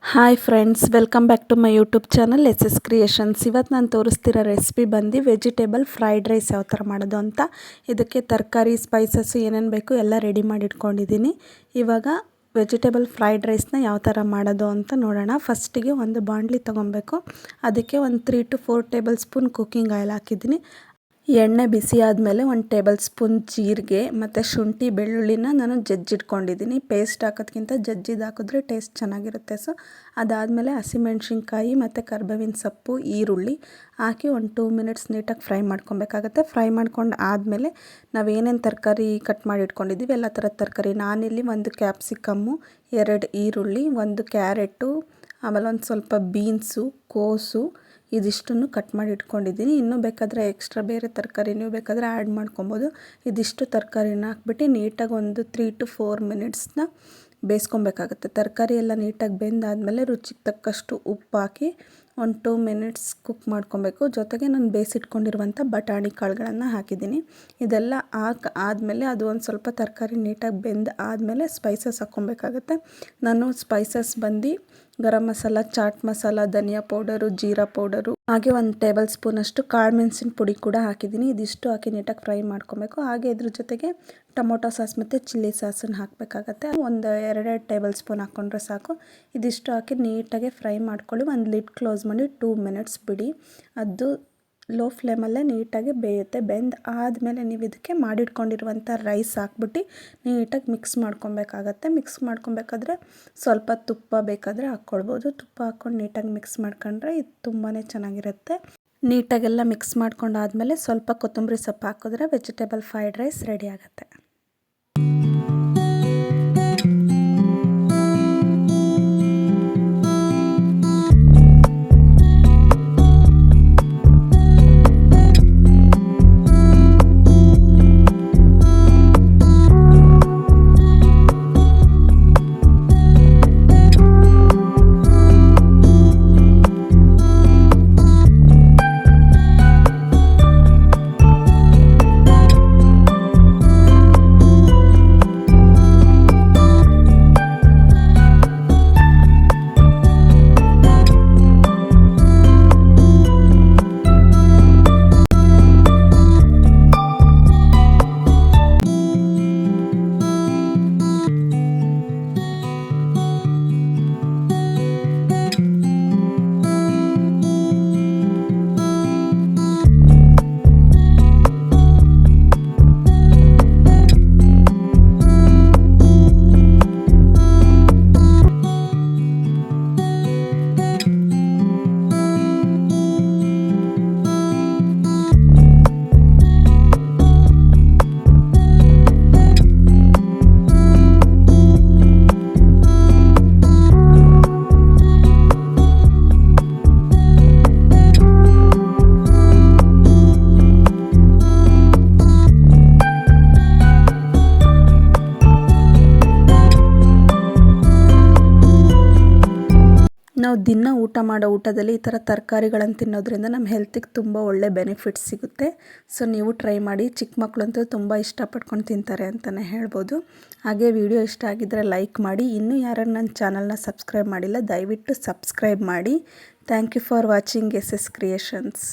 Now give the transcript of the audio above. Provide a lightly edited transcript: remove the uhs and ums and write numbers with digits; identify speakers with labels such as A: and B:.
A: Hi friends, welcome back to my YouTube channel S creations. ಇವತ್ತು ನಾನು ತೋರಿಸ್ತಿರೋ recipe ಬಂದು ವೆಜಿಟೇಬಲ್ ಫ್ರೈಡ್ ರೈಸ್ ಯಾವ ಥರ ಮಾಡೋದು ಅಂತ. ಇದಕ್ಕೆ ತರಕಾರಿ, ಸ್ಪೈಸಸ್ಸು ಏನೇನು ಬೇಕು ಎಲ್ಲ ರೆಡಿ ಮಾಡಿ ಇಟ್ಕೊಂಡಿದ್ದೀನಿ. ಇವಾಗ ವೆಜಿಟೇಬಲ್ ಫ್ರೈಡ್ ರೈಸ್ನ ಯಾವ ಥರ ಮಾಡೋದು ಅಂತ ನೋಡೋಣ. ಫಸ್ಟಿಗೆ ಒಂದು ಬಾಣಲಿ ತೊಗೊಬೇಕು. ಅದಕ್ಕೆ ಒಂದು 3 to 4 table spoon cooking oil ಹಾಕಿದ್ದೀನಿ. ಎಣ್ಣೆ ಬಿಸಿ ಆದಮೇಲೆ 1 ಟೇಬಲ್ ಸ್ಪೂನ್ ಜೀರಿಗೆ ಮತ್ತು ಶುಂಠಿ ಬೆಳ್ಳುಳ್ಳಿನ ನಾನು ಜಜ್ಜಿಟ್ಕೊಂಡಿದ್ದೀನಿ. ಪೇಸ್ಟ್ ಹಾಕೋದ್ಕಿಂತ ಜಜ್ಜಿದ್ದು ಹಾಕಿದ್ರೆ ಟೇಸ್ಟ್ ಚೆನ್ನಾಗಿರುತ್ತೆ. ಸೊ ಅದಾದಮೇಲೆ ಹಸಿಮೆಣ್ಸಿನ್ಕಾಯಿ ಮತ್ತು ಕರಿಬೇವಿನ ಸೊಪ್ಪು, ಈರುಳ್ಳಿ ಹಾಕಿ ಒಂದು 2 ಮಿನಿಟ್ಸ್ ನೀಟಾಗಿ ಫ್ರೈ ಮಾಡ್ಕೊಬೇಕಾಗತ್ತೆ. ಫ್ರೈ ಮಾಡ್ಕೊಂಡು ಆದಮೇಲೆ ನಾವೇನೇನು ತರಕಾರಿ ಕಟ್ ಮಾಡಿ ಇಟ್ಕೊಂಡಿದ್ದೀವಿ ಎಲ್ಲ ಥರದ ತರಕಾರಿ, ನಾನಿಲ್ಲಿ 1 ಕ್ಯಾಪ್ಸಿಕಮ್ಮು, 2 ಈರುಳ್ಳಿ, 1 ಕ್ಯಾರೆಟು, ಆಮೇಲೆ ಒಂದು ಸ್ವಲ್ಪ ಬೀನ್ಸು, ಕೋಸು ಇದಿಷ್ಟನ್ನು ಕಟ್ ಮಾಡಿ ಇಟ್ಕೊಂಡಿದ್ದೀನಿ. ಇನ್ನೂ ಬೇಕಾದರೆ ಎಕ್ಸ್ಟ್ರಾ ಬೇರೆ ತರಕಾರಿ ನೀವು ಬೇಕಾದರೆ ಆ್ಯಡ್ ಮಾಡ್ಕೊಬೋದು. ಇದಿಷ್ಟು ತರಕಾರಿನ ಹಾಕ್ಬಿಟ್ಟು ನೀಟಾಗಿ ಒಂದು 3 to 4 ಮಿನಿಟ್ಸ್ನ ಬೇಯಿಸ್ಕೊಬೇಕಾಗುತ್ತೆ. ತರಕಾರಿ ಎಲ್ಲ ನೀಟಾಗಿ ಬೆಂದಾದಮೇಲೆ ರುಚಿಗೆ ತಕ್ಕಷ್ಟು ಉಪ್ಪು ಹಾಕಿ ಒಂದು 2 ಮಿನಿಟ್ಸ್ ಕುಕ್ ಮಾಡ್ಕೊಬೇಕು. ಜೊತೆಗೆ ನಾನು ಬೇಯಿಸಿಟ್ಕೊಂಡಿರುವಂಥ ಬಟಾಣಿ ಕಾಳುಗಳನ್ನು ಹಾಕಿದ್ದೀನಿ. ಇದೆಲ್ಲ ಆದಮೇಲೆ ಅದು ಒಂದು ಸ್ವಲ್ಪ ತರಕಾರಿ ನೀಟಾಗಿ ಬೆಂದು ಆದಮೇಲೆ ಸ್ಪೈಸಸ್ ಹಾಕ್ಕೊಬೇಕಾಗತ್ತೆ. ನಾನು ಸ್ಪೈಸಸ್ ಬಂದು ಗರಂ ಮಸಾಲ, ಚಾಟ್ ಮಸಾಲ, ಧನಿಯಾ ಪೌಡರು, ಜೀರಾ ಪೌಡರು, ಹಾಗೆ 1 ಟೇಬಲ್ ಸ್ಪೂನಷ್ಟು ಕಾಳು ಮೆಣಸಿನ ಪುಡಿ ಕೂಡ ಹಾಕಿದ್ದೀನಿ. ಇದಿಷ್ಟು ಹಾಕಿ ನೀಟಾಗಿ ಫ್ರೈ ಮಾಡ್ಕೊಬೇಕು. ಹಾಗೆ ಇದ್ರ ಜೊತೆಗೆ ಟೊಮೊಟೊ ಸಾಸ್ ಮತ್ತು ಚಿಲ್ಲಿ ಸಾಸನ್ನು ಹಾಕಬೇಕಾಗತ್ತೆ. ಒಂದು 2 ಟೇಬಲ್ ಸ್ಪೂನ್ ಹಾಕ್ಕೊಂಡ್ರೆ ಸಾಕು. ಇದಿಷ್ಟು ಹಾಕಿ ನೀಟಾಗಿ ಫ್ರೈ ಮಾಡ್ಕೊಳ್ಳಿ. ಒಂದು ಲಿಡ್ ಕ್ಲೋಸ್ ಮಾಡಿ 2 ಮಿನಿಟ್ಸ್ ಬಿಡಿ. ಅದು ಲೋ ಫ್ಲೇಮಲ್ಲೇ ನೀಟಾಗಿ ಬೇಯುತ್ತೆ. ಬೆಂದು ಆದಮೇಲೆ ನೀವು ಇದಕ್ಕೆ ಮಾಡಿಟ್ಕೊಂಡಿರುವಂಥ ರೈಸ್ ಹಾಕ್ಬಿಟ್ಟು ನೀಟಾಗಿ ಮಿಕ್ಸ್ ಮಾಡ್ಕೊಬೇಕಾಗತ್ತೆ. ಮಿಕ್ಸ್ ಮಾಡ್ಕೊಬೇಕಾದ್ರೆ ಸ್ವಲ್ಪ ತುಪ್ಪ ಬೇಕಾದರೆ ಹಾಕ್ಕೊಳ್ಬೋದು. ತುಪ್ಪ ಹಾಕ್ಕೊಂಡು ನೀಟಾಗಿ ಮಿಕ್ಸ್ ಮಾಡ್ಕೊಂಡ್ರೆ ಇದು ತುಂಬಾ ಚೆನ್ನಾಗಿರುತ್ತೆ. ನೀಟಾಗೆಲ್ಲ ಮಿಕ್ಸ್ ಮಾಡ್ಕೊಂಡಾದಮೇಲೆ ಸ್ವಲ್ಪ ಕೊತ್ತಂಬರಿ ಸೊಪ್ಪು ಹಾಕಿದ್ರೆ ವೆಜಿಟೇಬಲ್ ಫ್ರೈಡ್ ರೈಸ್ ರೆಡಿ ಆಗುತ್ತೆ. ನಾವು ದಿನ ಊಟ ಮಾಡೋ ಊಟದಲ್ಲಿ ಈ ಥರ ತರಕಾರಿಗಳನ್ನು ತಿನ್ನೋದ್ರಿಂದ ನಮ್ಮ ಹೆಲ್ತಿಗೆ ತುಂಬ ಒಳ್ಳೆ ಬೆನಿಫಿಟ್ಸ್ ಸಿಗುತ್ತೆ. ಸೊ ನೀವು ಟ್ರೈ ಮಾಡಿ. ಚಿಕ್ಕ ಮಕ್ಕಳಂತೂ ತುಂಬ ಇಷ್ಟಪಟ್ಕೊಂಡು ತಿಂತಾರೆ ಅಂತಲೇ ಹೇಳ್ಬೋದು. ಹಾಗೆ ವಿಡಿಯೋ ಇಷ್ಟ ಆಗಿದ್ದರೆ ಲೈಕ್ ಮಾಡಿ. ಇನ್ನೂ ಯಾರು ನನ್ನ ಚಾನಲ್ನ ಸಬ್ಸ್ಕ್ರೈಬ್ ಮಾಡಿಲ್ಲ ದಯವಿಟ್ಟು ಸಬ್ಸ್ಕ್ರೈಬ್ ಮಾಡಿ. Thank you for watching S creations.